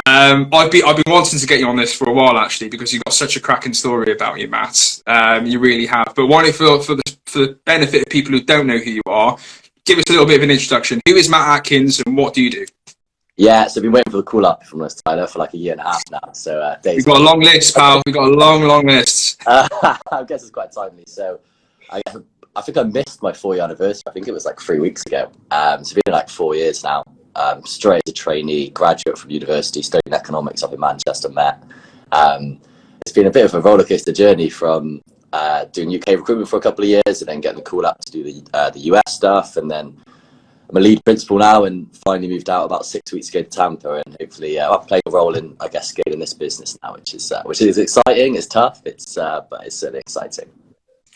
I've been wanting to get you on this for a while actually, because you've got such a cracking story about you, Matt. You really have. But why don't you, for the benefit of people who don't know who you are, give us a little bit of an introduction. Who is Matt Atkins and what do you do? Yeah, so I've been waiting for the call up from us, Tyler, for like a year and a half now. So We've got a long list, pal. We've got a long list. I guess it's quite timely. So I think I missed my 4-year anniversary. I think it was like 3 weeks ago. So it's been like 4 years now. Straight as a trainee, graduate from university, studying economics up in Manchester, Met. It's been a bit of a rollercoaster journey from doing UK recruitment for a couple of years and then getting the call up to do the US stuff, and then I'm a lead principal now and finally moved out about 6 weeks ago to Tampa, and hopefully I'm playing a role in, I guess, scaling this business now, which is exciting. It's tough, but it's certainly exciting.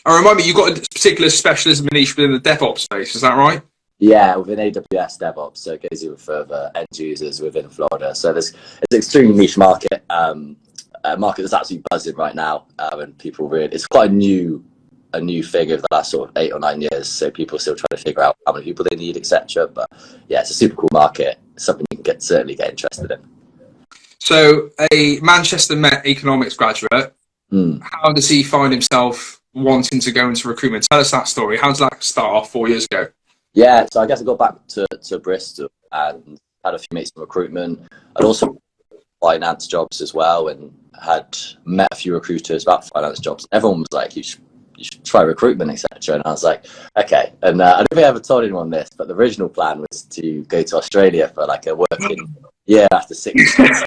Oh, remind me, you've got a particular specialism niche within the DevOps space, is that right? Yeah, within AWS DevOps, so it goes even further, end users within Florida. So it's an extremely niche market, a market that's absolutely buzzing right now, and people really, it's quite a new figure of the last sort of 8 or 9 years. So people are still trying to figure out how many people they need, etc. But yeah, it's a super cool market. It's something you can certainly get interested in. So a Manchester Met economics graduate, how does he find himself wanting to go into recruitment? Tell us that story. How did that start off 4 years ago? Yeah, so I guess I got back to Bristol and had a few mates in recruitment. I'd also finance jobs as well, and had met a few recruiters about finance jobs. Everyone was like, you should try recruitment, etc. And I was like, okay. And I don't think I ever told anyone this, but the original plan was to go to Australia for like a working year after 6 months.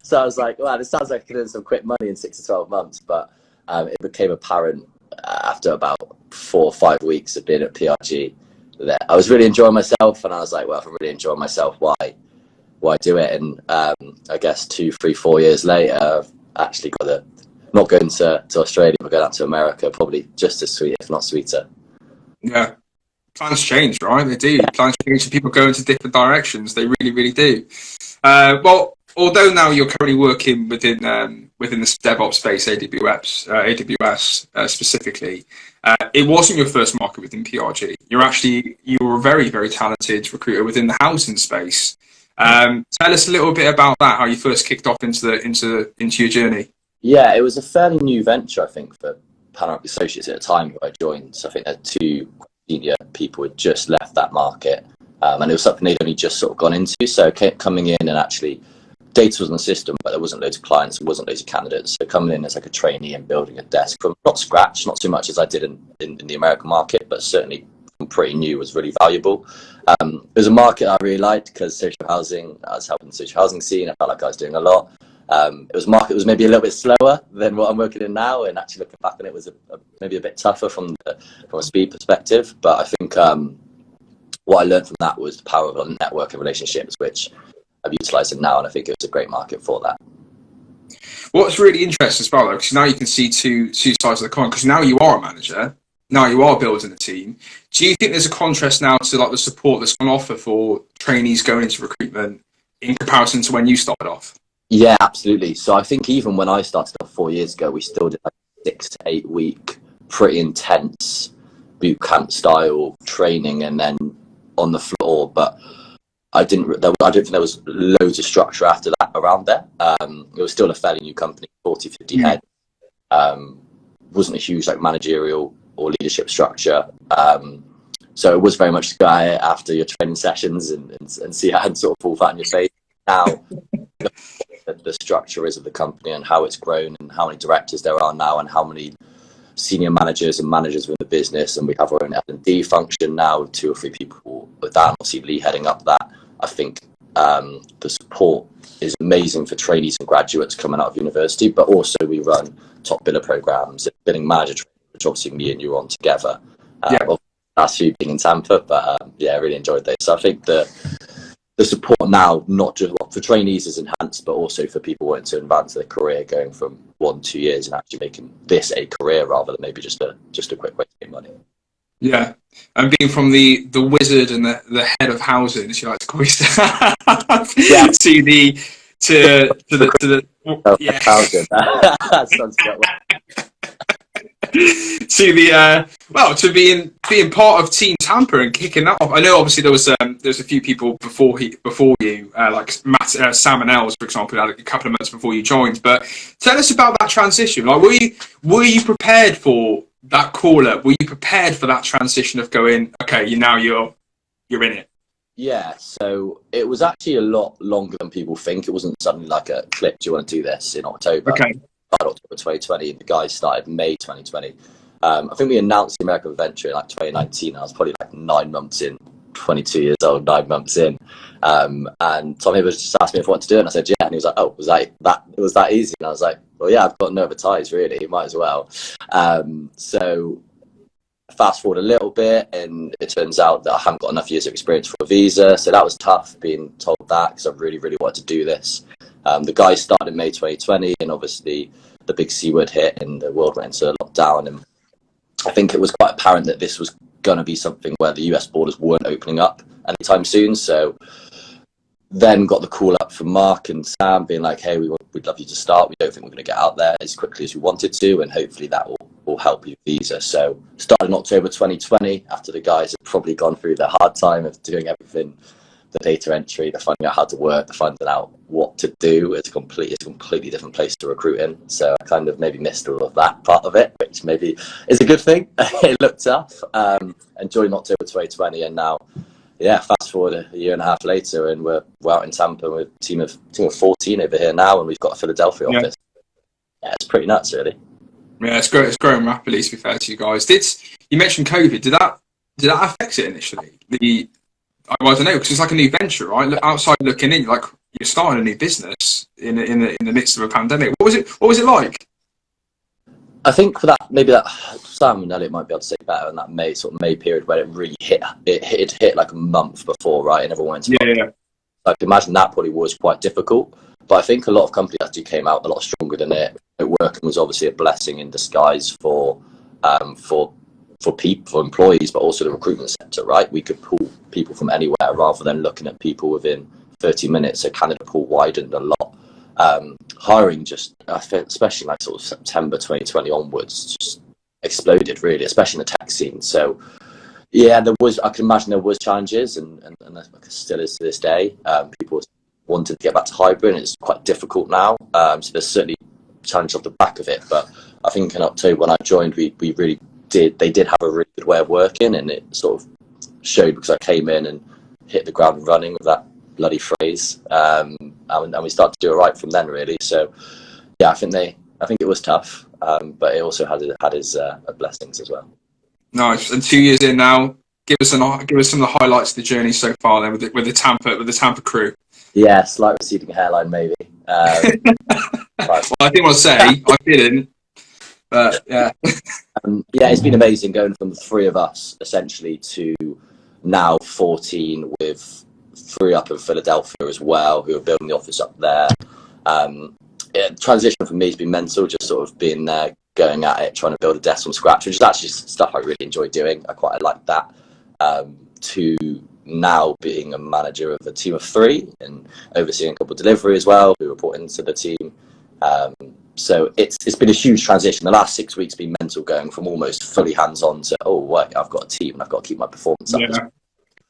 So I was like, wow, this sounds like I could earn some quick money in 6 to 12 months. But it became apparent after about 4 or 5 weeks of being at PRG that I was really enjoying myself, and I was like, well, if I'm really enjoying myself, why do it? And I guess 2, 3, 4 years later, I've actually got not going to Australia, but going out to America, probably just as sweet, if not sweeter. Yeah. Plans change, right? They do. Plans change and people go into different directions. They really, really do. Well, although now you're currently working within this DevOps space, AWS specifically, it wasn't your first market within PRG. You were a very, very talented recruiter within the housing space. Tell us a little bit about that. How you first kicked off into your journey. Yeah, it was a fairly new venture, I think, for Panoramic Associates at the time who I joined. So I think there were 2 senior people who had just left that market, and it was something they'd only just sort of gone into. So coming in, and actually data was on the system, but there wasn't loads of clients, there wasn't loads of candidates. So coming in as like a trainee and building a desk from not scratch, not so much as I did in the American market, but certainly from pretty new, was really valuable. It was a market I really liked because social housing, I was helping the social housing scene. I felt like I was doing a lot. It was a market that was maybe a little bit slower than what I'm working in now, and actually looking back on it was maybe a bit tougher from a speed perspective. But I think what I learned from that was the power of network and relationships, which I've utilised it now, and I think it was a great market for that. What's really interesting as well, though, because now you can see two sides of the coin. Because now you are a manager, now you are building a team. Do you think there's a contrast now to like the support that's on offer for trainees going into recruitment in comparison to when you started off? Yeah, absolutely. So I think even when I started off 4 years ago, we still did like 6 to 8 week, pretty intense boot camp style training, and then on the floor. But I don't think there was loads of structure after that around there. It was still a fairly new company, 40, 50 heads. Wasn't a huge like managerial or leadership structure. So it was very much the guy after your training sessions and see how and sort of fall flat on your face. Now the structure is of the company and how it's grown and how many directors there are now and how many senior managers and managers within the business, and we have our own L&D function now with 2 or 3 people with that, obviously Lee heading up that. I think the support is amazing for trainees and graduates coming out of university, but also we run top biller programs, billing manager training, which obviously me and you are on together. Last few being in Tampa, but yeah, I really enjoyed those. So I think the support now, not just for trainees, is enhanced, but also for people wanting to advance their career, going from 1-2 years and actually making this a career rather than maybe just a quick way to get money. Yeah, and being from the wizard and the head of housing, as you like to call yourself, yeah. to the yeah. Housing. That sounds good. to the to being part of Team Tampa and kicking that off. I know obviously there's a few people before you, like Matt, Sam and Els, for example, a couple of months before you joined. But tell us about that transition. Like, were you prepared for that call up? Were you prepared for that transition of going, okay, you're in it? Yeah, so it was actually a lot longer than people think. It wasn't suddenly like a clip, do you want to do this in October? Okay. October 2020, and the guys started May 2020. I think we announced the American venture in like 2019. I was probably like 9 months in, 22 years old, 9 months in. And Tom Hibbers just asked me if I wanted to do it, and I said, yeah. And he was like, oh, was that easy? And I was like, well, yeah, I've got no other ties, really. Might as well. So fast forward a little bit, and it turns out that I haven't got enough years of experience for a visa. So that was tough being told that, because I really, really wanted to do this. The guys started in May 2020, and obviously the big C word hit and the world went into lockdown. And I think it was quite apparent that this was going to be something where the US borders weren't opening up anytime soon. So then got the call up from Mark and Sam being like, hey, we'd love you to start. We don't think we're going to get out there as quickly as we wanted to, and hopefully that will help your visa. So started in October 2020, after the guys had probably gone through the hard time of doing everything, the data entry, the finding out how to work, the finding out what to do. It's a completely different place to recruit in. So I kind of maybe missed all of that part of it, which maybe is a good thing. It looked tough. And joined October 2020, and now, yeah, fast forward a year and a half later, and we're out in Tampa with a team of 14 over here now, and we've got a Philadelphia office. Yeah, it's pretty nuts, really. Yeah, it's growing rapidly, to be fair to you guys. You mentioned COVID? Did that affect it initially? I don't know, because it's like a new venture, right? Outside looking in, you're starting a new business in the midst of a pandemic. What was it like? I think for that, maybe that Sam and Elliot might be able to say better in that May period where it really hit. It hit like a month before, right? And everyone went into yeah. I can imagine that probably was quite difficult. But I think a lot of companies actually came out a lot stronger than it. Working was obviously a blessing in disguise for employees, but also the recruitment sector, right? We could pull people from anywhere rather than looking at people within 30 minutes. So Canada pool widened a lot. Hiring just, especially like sort of September 2020 onwards, just exploded really, especially in the tech scene. So yeah, I can imagine there was challenges, and still is to this day. People wanted to get back to hybrid, and it's quite difficult now. So there's certainly challenges off the back of it. But I think in October when I joined, we really did. They did have a really good way of working, and it sort of showed because I came in and hit the ground running with that bloody phrase, and we started to do it right from then, really. So yeah, I think it was tough, but it also had its blessings as well. Nice. And 2 years in now, give us some of the highlights of the journey so far. Then with the Tampa crew. Yeah, slight receding hairline maybe. Well, I didn't want to say I didn't, but yeah. Yeah, it's been amazing going from the three of us essentially to now 14 with 3 up in Philadelphia as well, who are building the office up there. Transition for me has been mental, just sort of being there, going at it, trying to build a desk from scratch, which is actually stuff I really enjoy doing. I quite like that. To now being a manager of a team of 3 and overseeing a couple of delivery as well, who report into the team. So it's been a huge transition. The last 6 weeks been mental, going from almost fully hands-on to, oh, wait, I've got a team and I've got to keep my performance up. Yeah.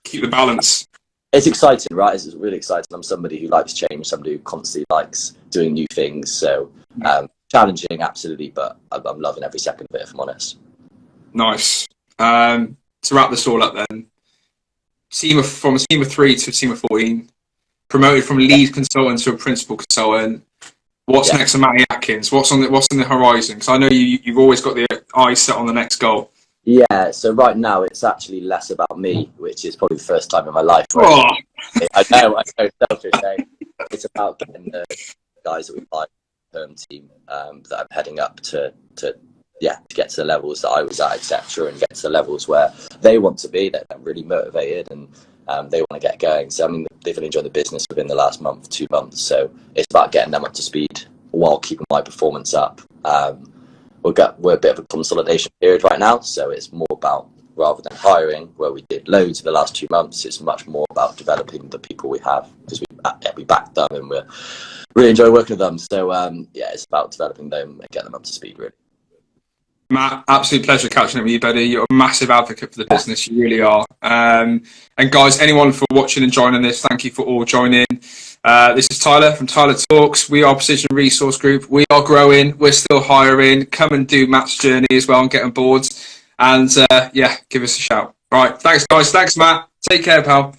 Keep the balance. It's exciting, right? It's really exciting. I'm somebody who likes change, somebody who constantly likes doing new things. So challenging, absolutely, but I'm loving every second of it, if I'm honest. Nice. To wrap this all up then, from a team of 3 to a team of 14, promoted from lead consultant to a principal consultant. What's next for Matty Atkins? What's on the horizon? Because I know you've always got the eyes set on the next goal. Yeah, so right now it's actually less about me, which is probably the first time in my life. Oh. I know, selfish. It's about getting the guys that we like, term team that I'm heading up to get to the levels that I was at, etc., and get to the levels where they want to be. They're really motivated and they want to get going. So I mean, they've really enjoyed the business within the last month, 2 months. So it's about getting them up to speed while keeping my performance up. We're a bit of a consolidation period right now, so it's more about, rather than hiring, where we did loads in the last 2 months, it's much more about developing the people we have, because we back them and we really enjoy working with them. So it's about developing them and getting them up to speed, really. Matt, absolute pleasure catching up with you, buddy. You're a massive advocate for the business. You really are. And guys, anyone for watching and joining this, thank you for all joining. This is Tyler from Tyler Talks. We are Precision Resource Group. We are growing. We're still hiring. Come and do Matt's journey as well and get on board. And yeah, give us a shout. Right. Thanks, guys. Thanks, Matt. Take care, pal.